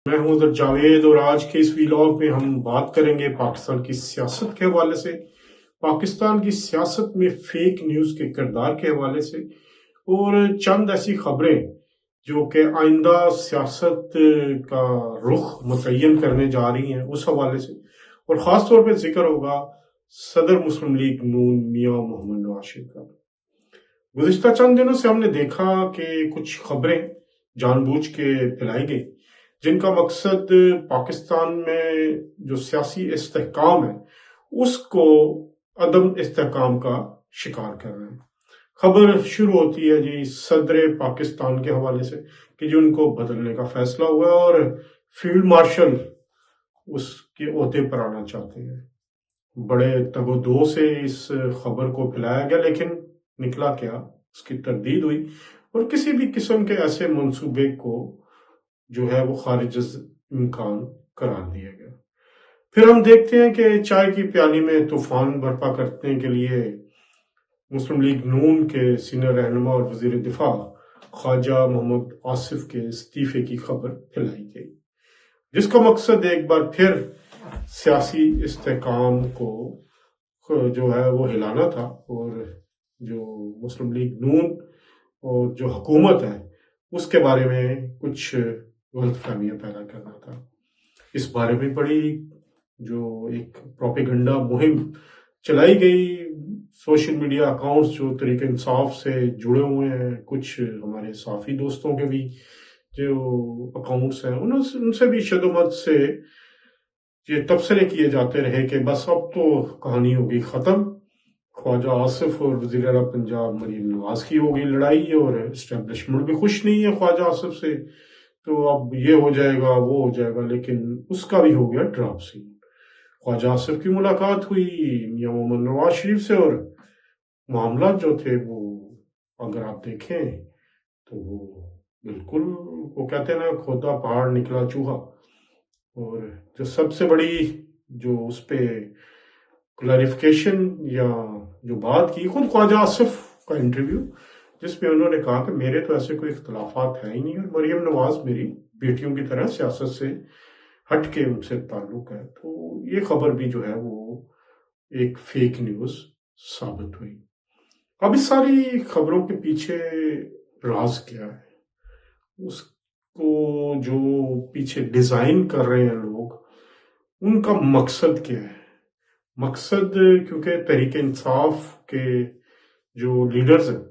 میں ہوں ادھر جاوید، اور آج کے اس ویلاگ میں ہم بات کریں گے پاکستان کی سیاست کے حوالے سے، پاکستان کی سیاست میں فیک نیوز کے کردار کے حوالے سے، اور چند ایسی خبریں جو کہ آئندہ سیاست کا رخ متعین کرنے جا رہی ہیں اس حوالے سے، اور خاص طور پہ ذکر ہوگا صدر مسلم لیگ نون میاں محمد نواز شریف کا۔ گزشتہ چند دنوں سے ہم نے دیکھا کہ کچھ خبریں جان بوجھ کے پھیلائی گئی جن کا مقصد پاکستان میں جو سیاسی استحکام ہے اس کو عدم استحکام کا شکار کر رہے ہیں۔ خبر شروع ہوتی ہے جی صدر پاکستان کے حوالے سے کہ جو ان کو بدلنے کا فیصلہ ہوا ہے اور فیلڈ مارشل اس کے عہدے پر آنا چاہتے ہیں۔ بڑے تگ و دو سے اس خبر کو پھیلایا گیا، لیکن نکلا کیا، اس کی تردید ہوئی اور کسی بھی قسم کے ایسے منصوبے کو جو ہے وہ خارج از امکان قرار دیا گیا۔ پھر ہم دیکھتے ہیں کہ چائے کی پیالی میں طوفان برپا کرنے کے لیے مسلم لیگ نون کے سینئر رہنما اور وزیر دفاع خواجہ محمد آصف کے استعفے کی خبر پھیلائی گئی، جس کا مقصد ایک بار پھر سیاسی استحکام کو جو ہے وہ ہلانا تھا، اور جو مسلم لیگ نون اور جو حکومت ہے اس کے بارے میں کچھ غلط فہمیاں پیدا کرنا تھا۔ اس بارے میں بڑی جو ایک پروپیگنڈا مہم چلائی گئی، سوشل میڈیا اکاؤنٹس جو تحریک انصاف سے جڑے ہوئے ہیں، کچھ ہمارے صحافی دوستوں کے بھی جو اکاؤنٹس ہیں ان سے بھی شدت سے یہ تبصرے کیے جاتے رہے کہ بس اب تو کہانی ہوگی ختم، خواجہ آصف اور وزیر اعلیٰ پنجاب مریم نواز کی ہوگی لڑائی، اور اسٹیبلشمنٹ بھی خوش نہیں ہے خواجہ آصف سے، تو اب یہ ہو جائے گا وہ ہو جائے گا، لیکن اس کا بھی ہو گیا ڈراپ سین۔ خواجہ آصف کی ملاقات ہوئی میاں محمد نواز شریف سے، اور معاملات جو تھے وہ اگر آپ دیکھیں تو وہ بالکل وہ کہتے ہیں نا کھودا پہاڑ نکلا چوہا۔ اور جو سب سے بڑی جو اس پہ کلیریفیکیشن یا جو بات کی، خود خواجہ آصف کا انٹرویو جس میں انہوں نے کہا کہ میرے تو ایسے کوئی اختلافات ہیں ہی نہیں، اور مریم نواز میری بیٹیوں کی طرح سیاست سے ہٹ کے ان سے تعلق ہے، تو یہ خبر بھی جو ہے وہ ایک فیک نیوز ثابت ہوئی۔ اب اس ساری خبروں کے پیچھے راز کیا ہے، اس کو جو پیچھے ڈیزائن کر رہے ہیں لوگ، ان کا مقصد کیا ہے؟ مقصد کیونکہ تحریک انصاف کے جو لیڈرز ہیں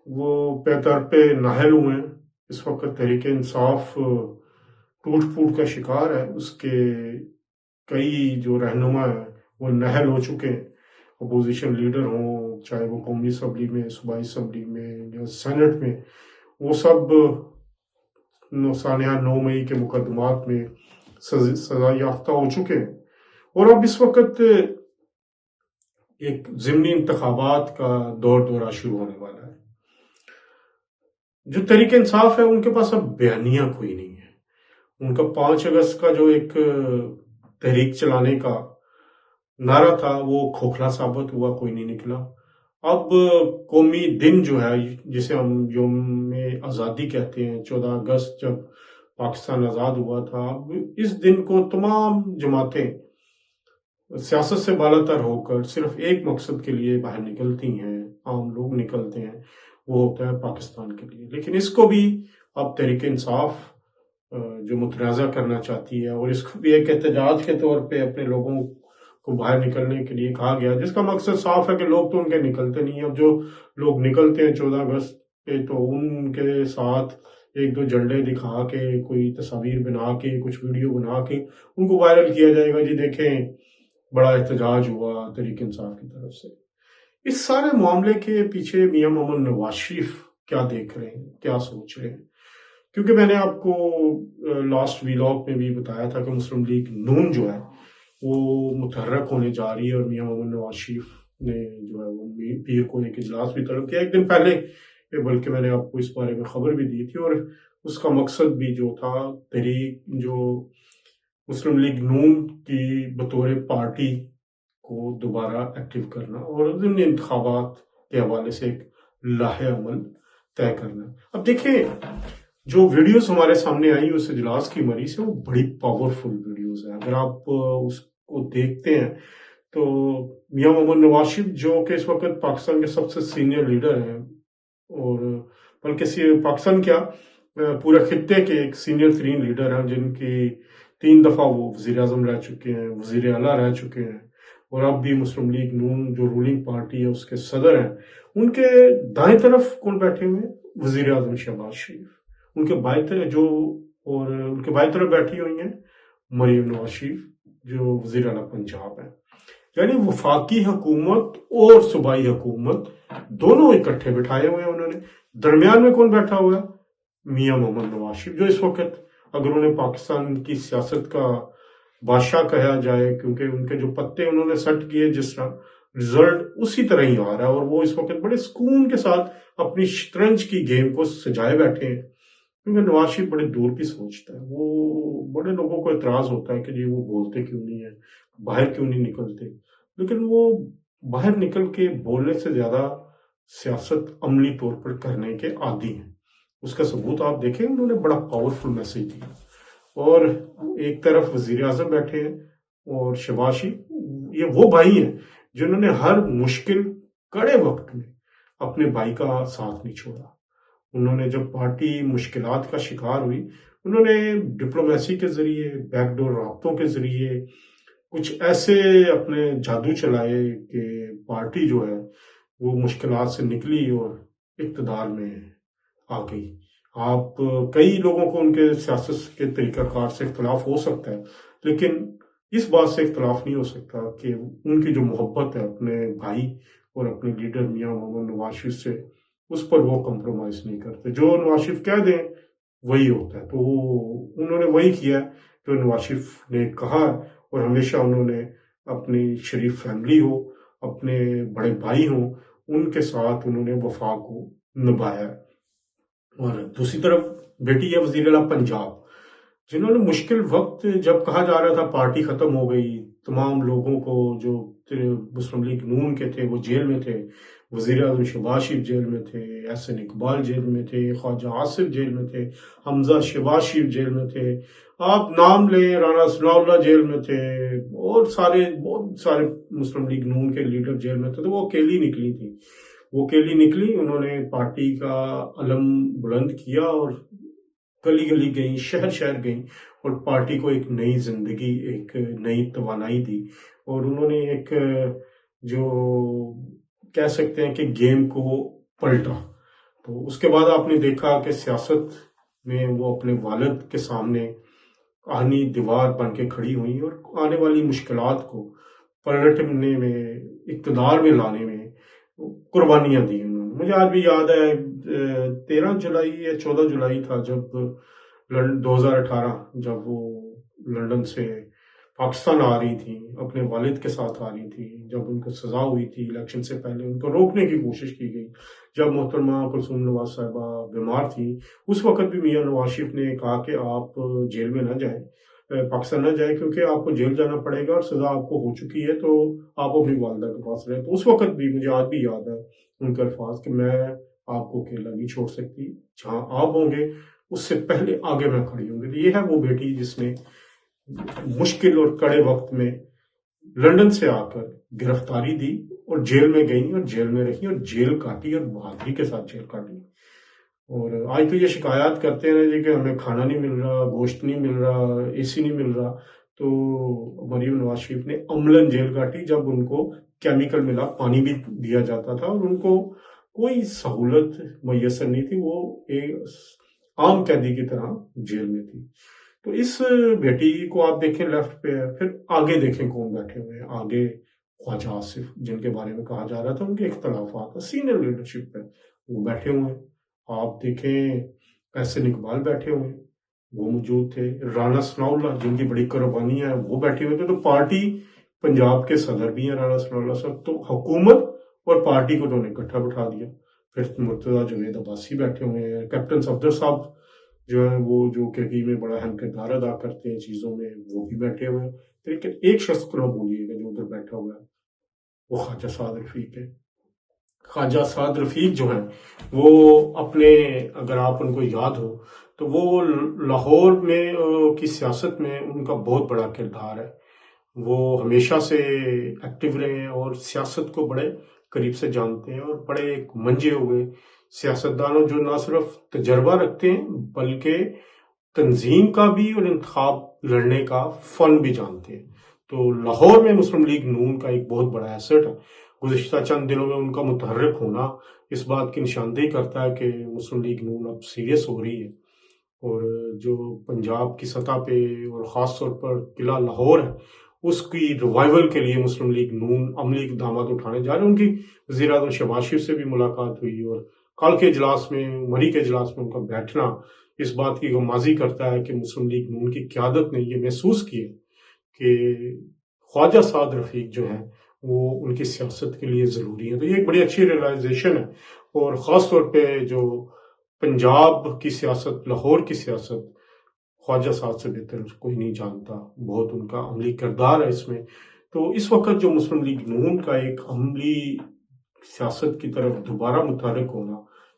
وہ پیتر پہ نااہل ہوئے ہیں، اس وقت تحریک انصاف ٹوٹ پھوٹ کا شکار ہے، اس کے کئی جو رہنما ہیں وہ نااہل ہو چکے ہیں، اپوزیشن لیڈر ہوں، چاہے وہ قومی اسمبلی میں، صوبائی اسمبلی میں یا سینٹ میں، وہ سب سانحہ 9 مئی کے مقدمات میں سزا یافتہ ہو چکے ہیں، اور اب اس وقت ایک ضمنی انتخابات کا دورہ شروع ہونے والا ہے۔ جو تحریک انصاف ہے ان کے پاس اب بیانیہ کوئی نہیں ہے، ان کا 5 اگست کا جو ایک تحریک چلانے کا نعرہ تھا وہ کھوکھلا ثابت ہوا، کوئی نہیں نکلا۔ اب قومی دن جو ہے جسے ہم یوم آزادی کہتے ہیں، 14 اگست جب پاکستان آزاد ہوا تھا، اب اس دن کو تمام جماعتیں سیاست سے بالاتر ہو کر صرف ایک مقصد کے لیے باہر نکلتی ہیں، عام لوگ نکلتے ہیں، وہ ہوتا ہے پاکستان کے لیے۔ لیکن اس کو بھی اب تحریک انصاف جو متنازع کرنا چاہتی ہے، اور اس کو بھی ایک احتجاج کے طور پہ اپنے لوگوں کو باہر نکلنے کے لیے کہا گیا، جس کا مقصد صاف ہے کہ لوگ تو ان کے نکلتے نہیں ہیں۔ اب جو لوگ نکلتے ہیں 14 اگست پہ تو ان کے ساتھ ایک دو جھنڈے دکھا کے، کوئی تصاویر بنا کے، کچھ ویڈیو بنا کے ان کو وائرل کیا جائے گا، جی دیکھیں بڑا احتجاج ہوا تحریک انصاف کی طرف سے۔ اس سارے معاملے کے پیچھے میاں محمد نواز شریف کیا دیکھ رہے ہیں، کیا سوچ رہے ہیں؟ کیونکہ میں نے آپ کو لاسٹ ویلاگ میں بھی بتایا تھا کہ مسلم لیگ نون جو ہے وہ متحرک ہونے جا رہی ہے، اور میاں محمد نواز شریف نے جو ہے وہ پیر کو ایک اجلاس بھی طلب کیا ایک دن پہلے، بلکہ میں نے آپ کو اس بارے میں خبر بھی دی تھی، اور اس کا مقصد بھی جو تھا تحریک جو مسلم لیگ نون کی بطور پارٹی کو دوبارہ ایکٹیو کرنا اور ضمنی انتخابات کے حوالے سے ایک لاہ عمل طے کرنا۔ اب دیکھیں جو ویڈیوز ہمارے سامنے آئی اس اجلاس کی مری سے، وہ بڑی پاورفل ویڈیوز ہیں. اگر آپ اس کو دیکھتے ہیں تو میاں محمد نواز شریف جو کہ اس وقت پاکستان کے سب سے سینئر لیڈر ہیں، اور بلکہ پاکستان کیا پورے خطے کے ایک سینئر ترین لیڈر ہیں، جن کی 3 دفعہ وہ وزیر اعظم رہ چکے ہیں، وزیر اعلیٰ رہ چکے ہیں، اور اب بھی مسلم لیگ نون جو رولنگ پارٹی ہے اس کے صدر ہیں. ان کے دائیں طرف کون بیٹھے ہوئے ہیں؟ وزیر اعظم شہباز شریف. ان کے بائیں طرف اور ان کے بائیں طرف بیٹھی ہوئی ہیں مریم نواز شریف جو وزیر اعلیٰ پنجاب ہیں. یعنی وفاقی حکومت اور صوبائی حکومت دونوں اکٹھے بٹھائے ہوئے ہیں انہوں نے. درمیان میں کون بیٹھا ہوا ہے؟ میاں محمد نواز شریف، جو اس وقت اگر انہیں پاکستان کی سیاست کا بادشاہ کہا جائے، کیونکہ ان کے جو پتے انہوں نے سیٹ کیے جس طرح رزلٹ اسی طرح ہی آ رہا ہے، اور وہ اس وقت بڑے سکون کے ساتھ اپنی شطرنج کی گیم کو سجائے بیٹھے ہیں. کیونکہ نواز شریف بڑے دور کی سوچتا ہے. وہ بڑے لوگوں کو اعتراض ہوتا ہے کہ جی وہ بولتے کیوں نہیں ہیں، باہر کیوں نہیں نکلتے، لیکن وہ باہر نکل کے بولنے سے زیادہ سیاست عملی طور پر کرنے کے عادی ہیں. اس کا ثبوت آپ دیکھیں، انہوں نے بڑا پاورفل میسج دیا. اور ایک طرف وزیر اعظم بیٹھے ہیں اور شہباز شریف، یہ وہ بھائی ہیں جنہوں نے ہر مشکل کڑے وقت میں اپنے بھائی کا ساتھ نہیں چھوڑا. انہوں نے جب پارٹی مشکلات کا شکار ہوئی، انہوں نے ڈپلومیسی کے ذریعے، بیک ڈور رابطوں کے ذریعے کچھ ایسے اپنے جادو چلائے کہ پارٹی جو ہے وہ مشکلات سے نکلی اور اقتدار میں آ گئی. آپ کئی لوگوں کو ان کے سیاست کے طریقہ کار سے اختلاف ہو سکتا ہے، لیکن اس بات سے اختلاف نہیں ہو سکتا کہ ان کی جو محبت ہے اپنے بھائی اور اپنے لیڈر میاں محمد نواز شریف سے، اس پر وہ کمپرومائز نہیں کرتے. جو نواز شریف کہہ دیں وہی ہوتا ہے. تو انہوں نے وہی کیا جو نواز شریف نے کہا، اور ہمیشہ انہوں نے اپنی شریف فیملی ہو، اپنے بڑے بھائی ہوں، ان کے ساتھ انہوں نے وفا کو نبھایا. اور دوسری طرف بیٹی ہے وزیر اعلیٰ پنجاب، جنہوں نے مشکل وقت جب کہا جا رہا تھا پارٹی ختم ہو گئی، تمام لوگوں کو جو مسلم لیگ نون کے تھے وہ جیل میں تھے، وزیر اعظم شہباز شریف جیل میں تھے، احسن اقبال جیل میں تھے، خواجہ آصف جیل میں تھے، حمزہ شہباز شریف جیل میں تھے، آپ نام لیں، رانا ثناء اللہ جیل میں تھے، اور بہت سارے مسلم لیگ نون کے لیڈر جیل میں تھے. تو وہ اکیلی نکلی تھی. وہ اکیلی نکلی، انہوں نے پارٹی کا علم بلند کیا اور گلی گلی گئیں، شہر شہر گئیں، اور پارٹی کو ایک نئی زندگی، ایک نئی توانائی دی. اور انہوں نے ایک جو کہہ سکتے ہیں کہ گیم کو پلٹا. تو اس کے بعد آپ نے دیکھا کہ سیاست میں وہ اپنے والد کے سامنے آہنی دیوار بن کے کھڑی ہوئی، اور آنے والی مشکلات کو پلٹنے میں، اقتدار میں لانے میں قربانیاں دی انہوں نے. مجھے آج بھی یاد ہے 13 جولائی یا 14 جولائی تھا جب 2018، جب وہ لندن سے پاکستان آ رہی تھی، اپنے والد کے ساتھ آ رہی تھی، جب ان کو سزا ہوئی تھی الیکشن سے پہلے، ان کو روکنے کی کوشش کی گئی. جب محترمہ کلثوم نواز صاحبہ بیمار تھی، اس وقت بھی میاں نواز شریف نے کہا کہ آپ جیل میں نہ جائیں، پاکستان نہ جائیں، کیونکہ آپ کو جیل جانا پڑے گا اور سزا آپ کو ہو چکی ہے، تو آپ اپنی والدہ کے پاس رہیں. تو اس وقت بھی مجھے آج بھی یاد ہے ان کے الفاظ کہ میں آپ کو اکیلا نہیں چھوڑ سکتی، جہاں آپ ہوں گے اس سے پہلے آگے میں کھڑی ہوں گی. تو یہ ہے وہ بیٹی جس نے مشکل اور کڑے وقت میں لندن سے آ کر گرفتاری دی اور جیل میں گئی اور جیل میں رہی اور جیل کاٹی اور بہادری کے ساتھ جیل کاٹی. اور آج تو یہ شکایات کرتے ہیں جی کہ ہمیں کھانا نہیں مل رہا، گوشت نہیں مل رہا، اے سی نہیں مل رہا. تو مریم نواز شریف نے عملاً جیل کاٹی جب ان کو کیمیکل ملا، پانی بھی دیا جاتا تھا اور ان کو کوئی سہولت میسر نہیں تھی، وہ ایک عام قیدی کی طرح جیل میں تھی. تو اس بیٹی کو آپ دیکھیں لیفٹ پہ ہے. پھر آگے دیکھیں کون بیٹھے ہوئے ہیں. آگے خواجہ آصف، جن کے بارے میں کہا جا رہا تھا ان کے اختلافات سینئر لیڈرشپ پہ، وہ بیٹھے ہوئے ہیں. آپ دیکھیں احسن اقبال بیٹھے ہوئے ہیں، وہ موجود تھے. رانا ثناء اللہ جن کی بڑی قربانیاں ہیں وہ بیٹھے ہوئے تھے. تو پارٹی پنجاب کے صدر بھی ہیں رانا ثناء اللہ صاحب. تو حکومت اور پارٹی کو انہوں نے اکٹھا بٹھا دیا. پھر مرتضیٰ جنید عباسی بیٹھے ہوئے ہیں. کیپٹن صفدر صاحب جو ہے وہ جو کبھی میں بڑا اہم کردار ادا کرتے ہیں چیزوں میں، وہ بھی بیٹھے ہوئے ہیں. لیکن ایک شخص کو نہ بولیے گا جو ادھر بیٹھا ہوا ہے، وہ خواجہ سعد رفیق ہے. خواجہ سعد رفیق جو ہیں وہ اپنے، اگر آپ ان کو یاد ہو تو وہ لاہور میں کی سیاست میں ان کا بہت بڑا کردار ہے. وہ ہمیشہ سے ایکٹیو رہے ہیں اور سیاست کو بڑے قریب سے جانتے ہیں اور بڑے ایک منجے ہوئے سیاستدانوں جو نہ صرف تجربہ رکھتے ہیں بلکہ تنظیم کا بھی اور انتخاب لڑنے کا فن بھی جانتے ہیں. تو لاہور میں مسلم لیگ نون کا ایک بہت بڑا ایسٹ ہے. گزشتہ چند دنوں میں ان کا متحرک ہونا اس بات کی نشاندہی کرتا ہے کہ مسلم لیگ نون اب سیریس ہو رہی ہے، اور جو پنجاب کی سطح پہ اور خاص طور پر قلعہ لاہور ہے اس کی ریوائول کے لیے مسلم لیگ نون عملی اقدامات اٹھانے جا رہے ہیں. ان کی وزیر اعظم شہباز شریف سے بھی ملاقات ہوئی، اور کل کے اجلاس میں مری کے اجلاس میں ان کا بیٹھنا اس بات کی غمازی کرتا ہے کہ مسلم لیگ نون کی قیادت نے یہ محسوس کیا کہ خواجہ سعد رفیق جو ہیں وہ ان کی سیاست کے لیے ضروری ہے. تو یہ ایک بڑی اچھی ریئلائزیشن ہے، اور خاص طور پہ جو پنجاب کی سیاست، لاہور کی سیاست خواجہ صاحب سے بہتر کوئی نہیں جانتا. بہت ان کا عملی کردار ہے اس میں. تو اس وقت جو مسلم لیگ نون کا ایک عملی سیاست کی طرف دوبارہ متحرک ہونا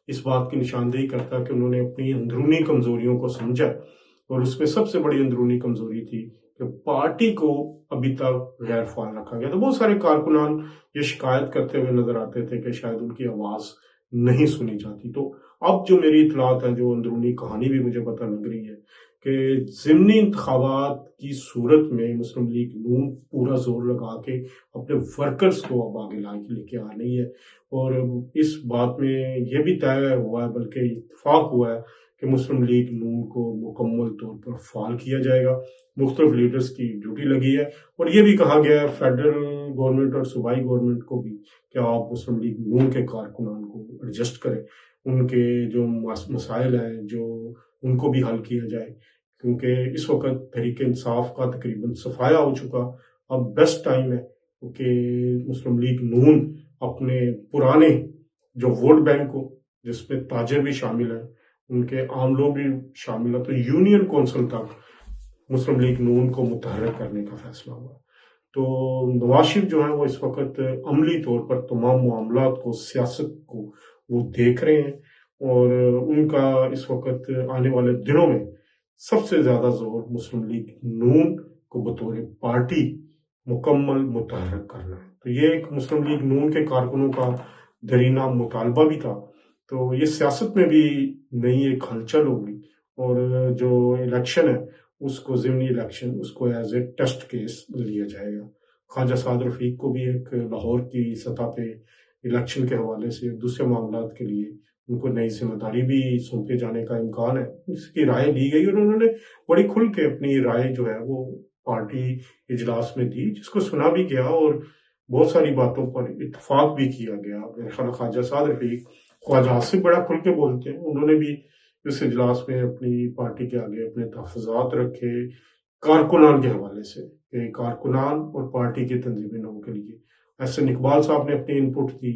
اس بات کی نشاندہی کرتا ہے کہ انہوں نے اپنی اندرونی کمزوریوں کو سمجھا، اور اس میں سب سے بڑی اندرونی کمزوری تھی کہ پارٹی کو ابھی تک غیر فعال رکھا گیا. تو بہت سارے کارکنان یہ شکایت کرتے ہوئے نظر آتے تھے کہ شاید ان کی آواز نہیں سنی جاتی. تو اب جو میری اطلاعات ہیں، جو اندرونی کہانی بھی مجھے پتہ لگ رہی ہے کہ ضمنی انتخابات کی صورت میں مسلم لیگ نون پورا زور لگا کے اپنے ورکرز کو اب آگے لے کے آ رہی ہے. اور اس بات میں یہ بھی طے ہوا ہے، بلکہ اتفاق ہوا ہے کہ مسلم لیگ نون کو مکمل طور پر فعال کیا جائے گا. مختلف لیڈرز کی ڈیوٹی لگی ہے، اور یہ بھی کہا گیا ہے فیڈرل گورنمنٹ اور صوبائی گورنمنٹ کو بھی کہ آپ مسلم لیگ نون کے کارکنان کو ایڈجسٹ کریں، ان کے جو مسائل ہیں جو ان کو بھی حل کیا جائے، کیونکہ اس وقت تحریک انصاف کا تقریباً صفایا ہو چکا. اب بیسٹ ٹائم ہے کہ مسلم لیگ نون اپنے پرانے جو ووٹ بینک کو، جس میں تاجر بھی شامل ہیں، ان کے عام لوگ بھی شامل ہیں، تو یونین کونسل تک مسلم لیگ نون کو متحرک کرنے کا فیصلہ ہوا. تو نواز شریف جو ہیں وہ اس وقت عملی طور پر تمام معاملات کو، سیاست کو وہ دیکھ رہے ہیں، اور ان کا اس وقت آنے والے دنوں میں سب سے زیادہ زور مسلم لیگ نون کو بطور پارٹی مکمل متحرک کرنا ہے. تو یہ ایک مسلم لیگ نون کے کارکنوں کا درینہ مطالبہ بھی تھا. تو یہ سیاست میں بھی نئی ایک ہلچل ہوگی، اور جو الیکشن ہے اس کو ضمنی الیکشن اس کو ایز اے ٹیسٹ کیس لیا جائے گا. خواجہ سعد رفیق کو بھی ایک لاہور کی سطح پہ الیکشن کے حوالے سے دوسرے معاملات کے لیے ان کو نئی ذمہ داری بھی سونپے جانے کا امکان ہے. اس کی رائے لی گئی، اور انہوں نے بڑی کھل کے اپنی رائے جو ہے وہ پارٹی اجلاس میں دی، جس کو سنا بھی گیا اور بہت ساری باتوں پر اتفاق بھی کیا گیا. میرے خیال خواجہ سعد رفیق خواجہ آصف بڑا کھل کے بولتے ہیں، انہوں نے بھی اس اجلاس میں اپنی پارٹی کے آگے اپنے تحفظات رکھے کارکنان کے حوالے سے، کہ کارکنان اور پارٹی کے تنظیمی لوگوں کے لیے. احسن اقبال صاحب نے اپنی انپٹ دی،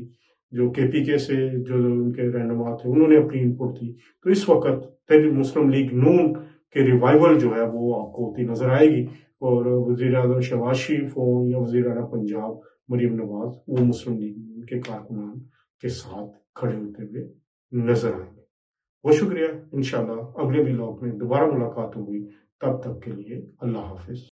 جو کے پی کے سے جو ان کے رہنما تھے انہوں نے اپنی انپٹ دی. تو اس وقت مسلم لیگ نون کے ریوائول جو ہے وہ آپ کو ہوتی نظر آئے گی، اور وزیر اعظم شہباز شریف ہوں یا وزیر اعلیٰ پنجاب مریم نواز، وہ مسلم لیگ نون کے کارکنان کے ساتھ کھڑے ہوتے ہوئے نظر آئیں گے. بہت شکریہ. انشاءاللہ اگلے ولاگ میں دوبارہ ملاقات ہوگی. تب تک کے لیے اللہ حافظ.